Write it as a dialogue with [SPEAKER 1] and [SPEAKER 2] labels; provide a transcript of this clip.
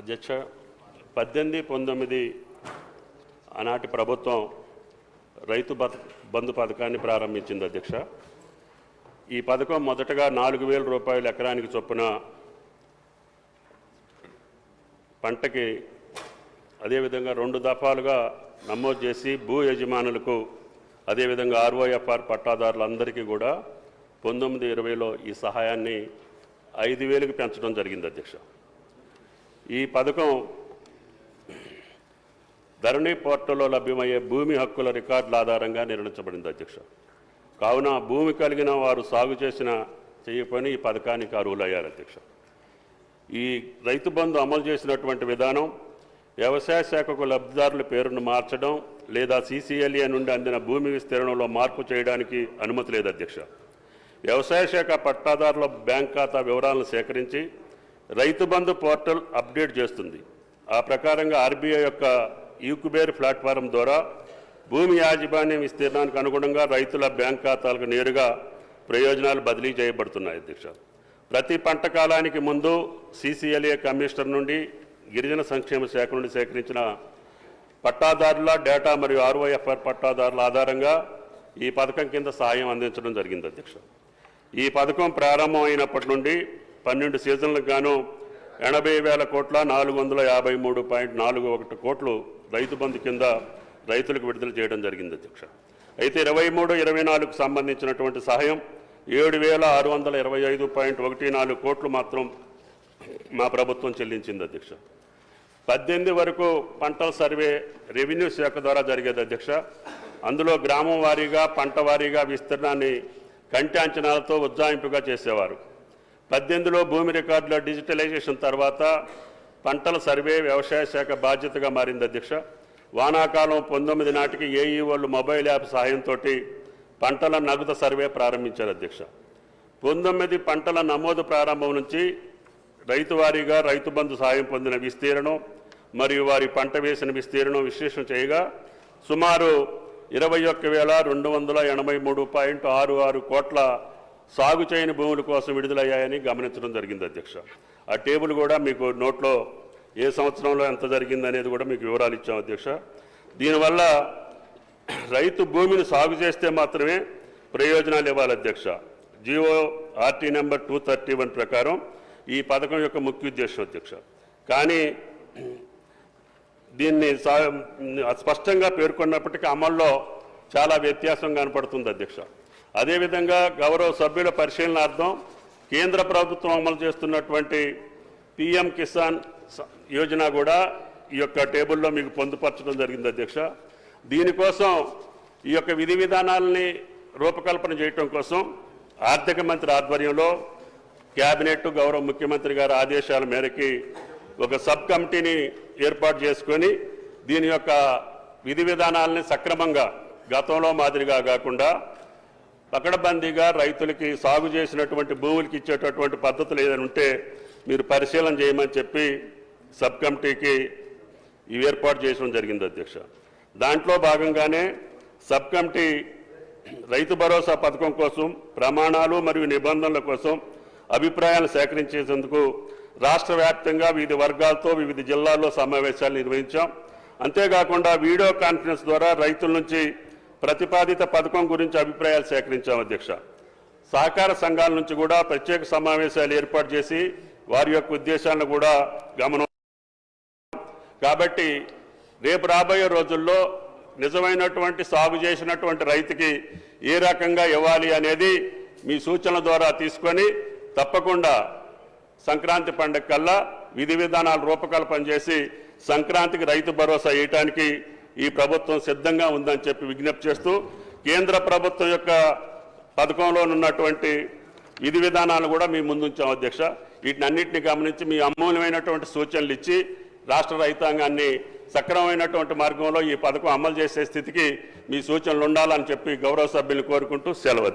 [SPEAKER 1] అధ్యక్ష 18-19 ఆనాటి ప్రభుత్వం రైతు బంధు పథకాన్ని ప్రారంభించింది. అధ్యక్ష, ఈ పథకం మొదటగా 4,000 రూపాయలు ఎకరానికి చొప్పున పంటకి అదేవిధంగా 2 దఫాలుగా నమోదు చేసి భూ యజమానులకు అదేవిధంగా ఆర్ఓఎఫ్ఆర్ పట్టాదారులందరికీ కూడా 19-20లో ఈ సహాయాన్ని 5,000కి పెంచడం జరిగింది. అధ్యక్ష, ఈ పథకం ధరణి పోర్టల్లో లభ్యమయ్యే భూమి హక్కుల రికార్డుల ఆధారంగా నిర్ణయించబడింది. అధ్యక్ష, కావున భూమి కలిగిన వారు సాగు చేయకపోయినా ఈ పథకానికి అర్హులయ్యారు. అధ్యక్ష, ఈ రైతు బంధు అమలు చేసినటువంటి విధానం వ్యవసాయ శాఖకు లబ్ధిదారుల పేరును మార్చడం లేదా CCLA నుండి అందిన భూమి విస్తీర్ణంలో మార్పు చేయడానికి అనుమతి లేదు. అధ్యక్ష, వ్యవసాయ శాఖ పట్టాదారుల బ్యాంక్ ఖాతా వివరాలను సేకరించి రైతు బంధు పోర్టల్ అప్డేట్ చేస్తుంది. ఆ ప్రకారంగా RBI యొక్క యూకుబేర్ ప్లాట్ఫారం ద్వారా భూమి యాజమాన్యం విస్తీర్ణానికి అనుగుణంగా రైతుల బ్యాంక్ ఖాతాలకు నేరుగా ప్రయోజనాలు బదిలీ చేయబడుతున్నాయి. అధ్యక్ష, ప్రతి పంట కాలానికి ముందు CCLA కమిషనర్ నుండి గిరిజన సంక్షేమ శాఖ నుండి సేకరించిన పట్టాదారుల డేటా మరియు ROFR పట్టాదారుల ఆధారంగా ఈ పథకం కింద సహాయం అందించడం జరిగింది. అధ్యక్ష, ఈ పథకం ప్రారంభం అయినప్పటి నుండి 12 సీజన్లకు గాను 80,000 కోట్ల 453.41 కోట్లు రైతు బంధు కింద రైతులకు విడుదల చేయడం జరిగింది. అధ్యక్ష, అయితే 23-24కు సంబంధించినటువంటి సహాయం 7,625.14 కోట్లు మాత్రం మా ప్రభుత్వం చెల్లించింది. అధ్యక్ష, 18 వరకు పంటల సర్వే రెవెన్యూ శాఖ ద్వారా జరిగేది. అధ్యక్ష, అందులో గ్రామం వారీగా పంట వారీగా విస్తీర్ణాన్ని కంటి అంచనాలతో ఉజ్జాయింపుగా చేసేవారు. 18లో భూమి రికార్డుల డిజిటలైజేషన్ తర్వాత పంటల సర్వే వ్యవసాయ శాఖ బాధ్యతగా మారింది. అధ్యక్ష, వానాకాలం 19 నాటికి AEOలు మొబైల్ యాప్ సహాయంతో పంటల నగదు సర్వే ప్రారంభించారు. అధ్యక్ష, 19 పంటల నమోదు ప్రారంభం నుంచి రైతు వారీగా రైతు బంధు సహాయం పొందిన విస్తీర్ణం మరియు వారి పంట వేసిన విస్తీర్ణం విశ్లేషణ చేయగా సుమారు 21,283.66 కోట్ల సాగు చేయని భూముల కోసం విడుదలయ్యాయని గమనించడం జరిగింది. అధ్యక్ష, ఆ టేబుల్ కూడా మీకు నోట్లో ఏ సంవత్సరంలో ఎంత జరిగింది అనేది కూడా మీకు వివరాలు ఇచ్చాం. అధ్యక్ష, దీనివల్ల రైతు భూమిని సాగు చేస్తే మాత్రమే ప్రయోజనాలు ఇవ్వాలి. అధ్యక్ష, GORT నెంబర్ 231 ప్రకారం ఈ పథకం యొక్క ముఖ్య ఉద్దేశం. అధ్యక్ష, కానీ దీన్ని స్పష్టంగా పేర్కొన్నప్పటికీ అమల్లో చాలా వ్యత్యాసం కనపడుతుంది. అధ్యక్ష, అదేవిధంగా గౌరవ సభ్యుల పరిశీలనార్థం కేంద్ర ప్రభుత్వం అమలు చేస్తున్నటువంటి PM కిసాన్ యోజన కూడా ఈ యొక్క టేబుల్లో మీకు పొందుపరచడం జరిగింది. అధ్యక్ష, దీనికోసం ఈ యొక్క విధి విధానాలని రూపకల్పన చేయటం కోసం ఆర్థిక మంత్రి ఆధ్వర్యంలో క్యాబినెట్ గౌరవ ముఖ్యమంత్రి గారి ఆదేశాల మేరకి ఒక సబ్ కమిటీని ఏర్పాటు చేసుకొని దీని యొక్క విధి విధానాలని సక్రమంగా గతంలో మాదిరిగా కాకుండా పకడ్బందీగా రైతులకి సాగు చేసినటువంటి భూములకి ఇచ్చేటటువంటి పద్ధతులు ఏదైనా ఉంటే మీరు పరిశీలన చేయమని చెప్పి సబ్ కమిటీకి ఇవి ఏర్పాటు చేయడం జరిగింది. అధ్యక్ష, దాంట్లో భాగంగానే సబ్ కమిటీ రైతు భరోసా పథకం కోసం ప్రమాణాలు మరియు నిబంధనల కోసం అభిప్రాయాలు సేకరించేందుకు రాష్ట్ర వ్యాప్తంగా వివిధ వర్గాలతో వివిధ జిల్లాల్లో సమావేశాలు నిర్వహించాం. అంతేకాకుండా వీడియో కాన్ఫరెన్స్ ద్వారా రైతుల నుంచి ప్రతిపాదిత పథకం గురించి అభిప్రాయాలు సేకరించాం. అధ్యక్ష, సహకార సంఘాల నుంచి కూడా ప్రత్యేక సమావేశాలు ఏర్పాటు చేసి వారి యొక్క ఉద్దేశాలను కూడా గమనం. కాబట్టి రేపు రాబోయే రోజుల్లో నిజమైనటువంటి సాగు చేసినటువంటి రైతుకి ఏ రకంగా ఇవ్వాలి అనేది మీ సూచనల ద్వారా తీసుకొని తప్పకుండా సంక్రాంతి పండుగ కల్లా విధి విధానాలు రూపకల్పన చేసి సంక్రాంతికి రైతు భరోసా ఇవ్వడానికి ఈ ప్రభుత్వం సిద్ధంగా ఉందని చెప్పి విజ్ఞప్తి చేస్తూ కేంద్ర ప్రభుత్వం యొక్క పథకంలో ఉన్నటువంటి విధి విధానాలు కూడా మీ ముందుంచాం. అధ్యక్ష, వీటినన్నింటినీ గమనించి మీ అమూల్యమైనటువంటి సూచనలు ఇచ్చి రాష్ట్ర రైతాంగాన్ని సక్రమమైనటువంటి మార్గంలో ఈ పథకం అమలు చేసే స్థితికి మీ సూచనలు ఉండాలని చెప్పి గౌరవ సభ్యులను కోరుకుంటూ సెలవు.